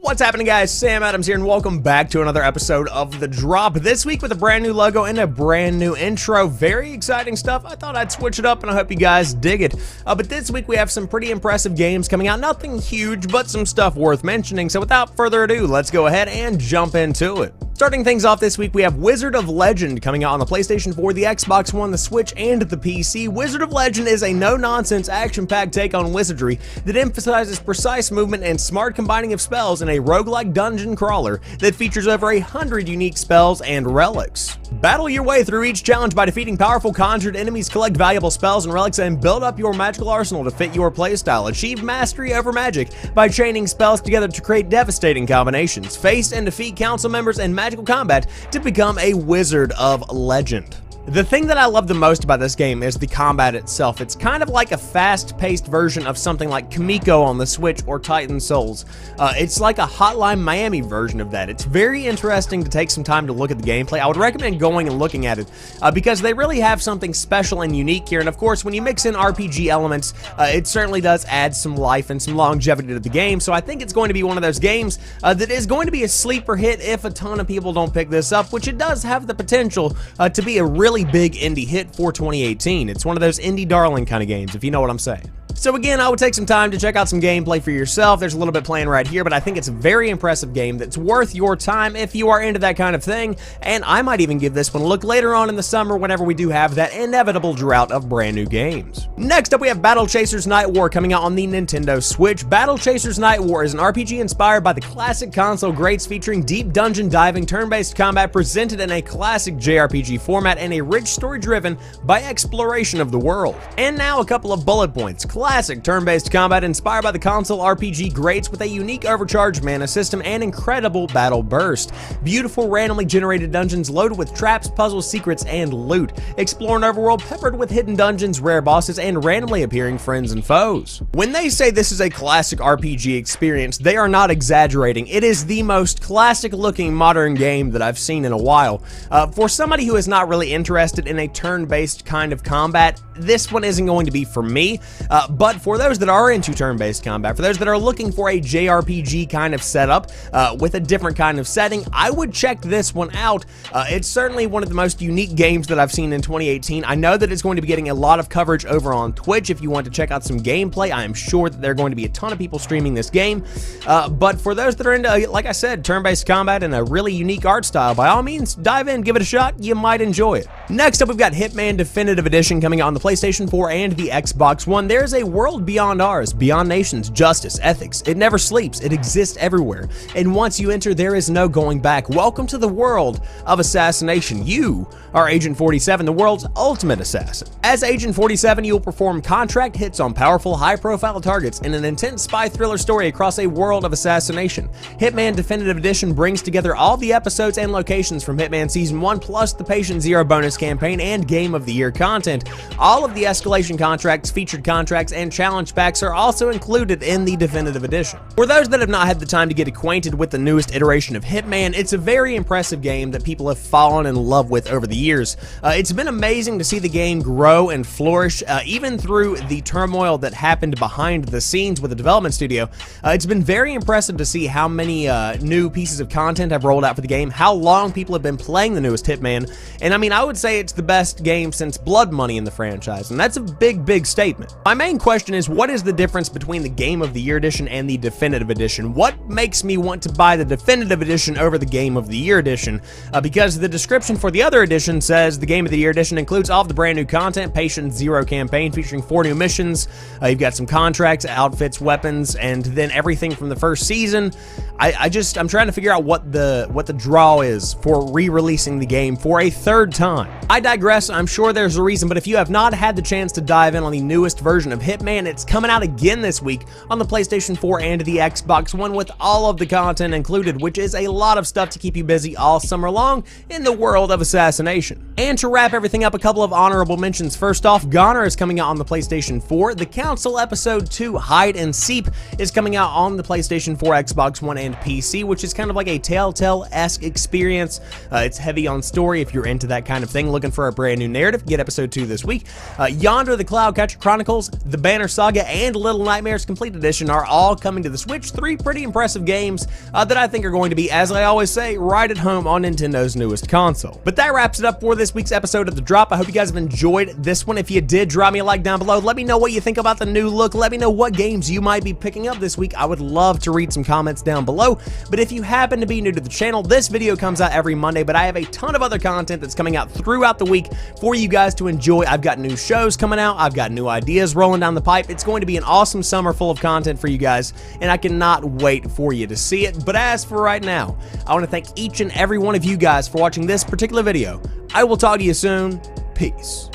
What's happening, guys? Sam Adams here, and welcome back to another episode of The Drop. This week with a brand new logo and a brand new intro. Very exciting stuff. I thought I'd switch it up, and I hope you guys dig it. But this week we have some pretty impressive games coming out. Nothing huge, but some stuff worth mentioning. So without further ado, let's go ahead and jump into it. Starting things off this week, we have Wizard of Legend coming out on the PlayStation 4, the Xbox One, the Switch, and the PC. Wizard of Legend is a no-nonsense, action-packed take on wizardry that emphasizes precise movement and smart combining of spells in a roguelike dungeon crawler that features over 100 unique spells and relics. Battle your way through each challenge by defeating powerful conjured enemies, collect valuable spells and relics, and build up your magical arsenal to fit your playstyle. Achieve mastery over magic by chaining spells together to create devastating combinations. Face and defeat council members in magical combat to become a Wizard of Legend. The thing that I love the most about this game is the combat itself. It's kind of like a fast-paced version of something like Kamiko on the Switch or Titan Souls. It's like a Hotline Miami version of that. It's very interesting to take some time to look at the gameplay. I would recommend going and looking at it because they really have something special and unique here. And of course, when you mix in RPG elements, it certainly does add some life and some longevity to the game. So I think it's going to be one of those games that is going to be a sleeper hit if a ton of people don't pick this up, which it does have the potential to be a really big indie hit for 2018. It's one of those indie darling kind of games, if you know what I'm saying. So again, I would take some time to check out some gameplay for yourself. There's a little bit playing right here, but I think it's a very impressive game that's worth your time if you are into that kind of thing, and I might even give this one a look later on in the summer whenever we do have that inevitable drought of brand new games. Next up, we have Battle Chasers Nightwar coming out on the Nintendo Switch. Battle Chasers Nightwar is an RPG inspired by the classic console greats, featuring deep dungeon diving, turn-based combat presented in a classic JRPG format, and a rich story driven by exploration of the world. And now a couple of bullet points. Classic turn-based combat inspired by the console RPG greats with a unique overcharged mana system and incredible battle burst. Beautiful randomly generated dungeons loaded with traps, puzzles, secrets, and loot. Explore an overworld peppered with hidden dungeons, rare bosses, and randomly appearing friends and foes. When they say this is a classic RPG experience, they are not exaggerating. It is the most classic-looking modern game that I've seen in a while. For somebody who is not really interested in a turn-based kind of combat, this one isn't going to be for me. But for those that are into turn-based combat, for those that are looking for a JRPG kind of setup with a different kind of setting, I would check this one out. It's certainly one of the most unique games that I've seen in 2018. I know that it's going to be getting a lot of coverage over on Twitch. If you want to check out some gameplay, I am sure that there are going to be a ton of people streaming this game. But for those that are into, like I said, turn-based combat and a really unique art style, by all means, dive in, give it a shot. You might enjoy it. Next up, we've got Hitman Definitive Edition coming out on the PlayStation 4 and the Xbox One. There's a world beyond ours, beyond nations, justice, ethics. It never sleeps. It exists everywhere. And once you enter, there is no going back. Welcome to the world of assassination. You are Agent 47, the world's ultimate assassin. As Agent 47, you will perform contract hits on powerful, high-profile targets in an intense spy thriller story across a world of assassination. Hitman Definitive Edition brings together all the episodes and locations from Hitman Season 1, plus the Patient Zero bonus campaign and Game of the Year content. All of the escalation contracts, featured contracts, and challenge packs are also included in the Definitive Edition. For those that have not had the time to get acquainted with the newest iteration of Hitman, it's a very impressive game that people have fallen in love with over the years. It's been amazing to see the game grow and flourish, even through the turmoil that happened behind the scenes with the development studio. It's been very impressive to see how many new pieces of content have rolled out for the game, how long people have been playing the newest Hitman, and I mean, I would say it's the best game since Blood Money in the franchise, and that's a big statement. My main question is, what is the difference between the Game of the Year edition and the Definitive Edition? What makes me want to buy the Definitive Edition over the Game of the Year edition? Because the description for the other edition says the Game of the Year edition includes all of the brand new content, Patient Zero campaign featuring 4 new missions, you've got some contracts, outfits, weapons, and then everything from the first season. I'm trying to figure out what the draw is for re-releasing the game for a third time. I digress. I'm sure there's a reason, but if you have not had the chance to dive in on the newest version of Hitman, it's coming out again this week on the PlayStation 4 and the Xbox One with all of the content included, which is a lot of stuff to keep you busy all summer long in the world of assassination. And to wrap everything up, a couple of honorable mentions. First off, Goner is coming out on the PlayStation 4. The Council Episode 2, Hide and Seep, is coming out on the PlayStation 4, Xbox One, and PC, which is kind of like a Telltale-esque experience. It's heavy on story. If you're into that kind of thing, looking for a brand new narrative, get Episode 2 this week. Yonder the Cloudcatcher Chronicles, The Banner Saga, and Little Nightmares Complete Edition are all coming to the Switch. 3 pretty impressive games that I think are going to be, as I always say, right at home on Nintendo's newest console. But that wraps it up for this week's episode of The Drop. I hope you guys have enjoyed this one. If you did, drop me a like down below. Let me know what you think about the new look. Let me know what games you might be picking up this week. I would love to read some comments down below. But if you happen to be new to the channel, this video comes out every Monday, but I have a ton of other content that's coming out throughout the week for you guys to enjoy. I've got new shows coming out. I've got new ideas rolling down the pipe. It's going to be an awesome summer full of content for you guys, and I cannot wait for you to see it. But as for right now, I want to thank each and every one of you guys for watching this particular video. I will talk to you soon. Peace.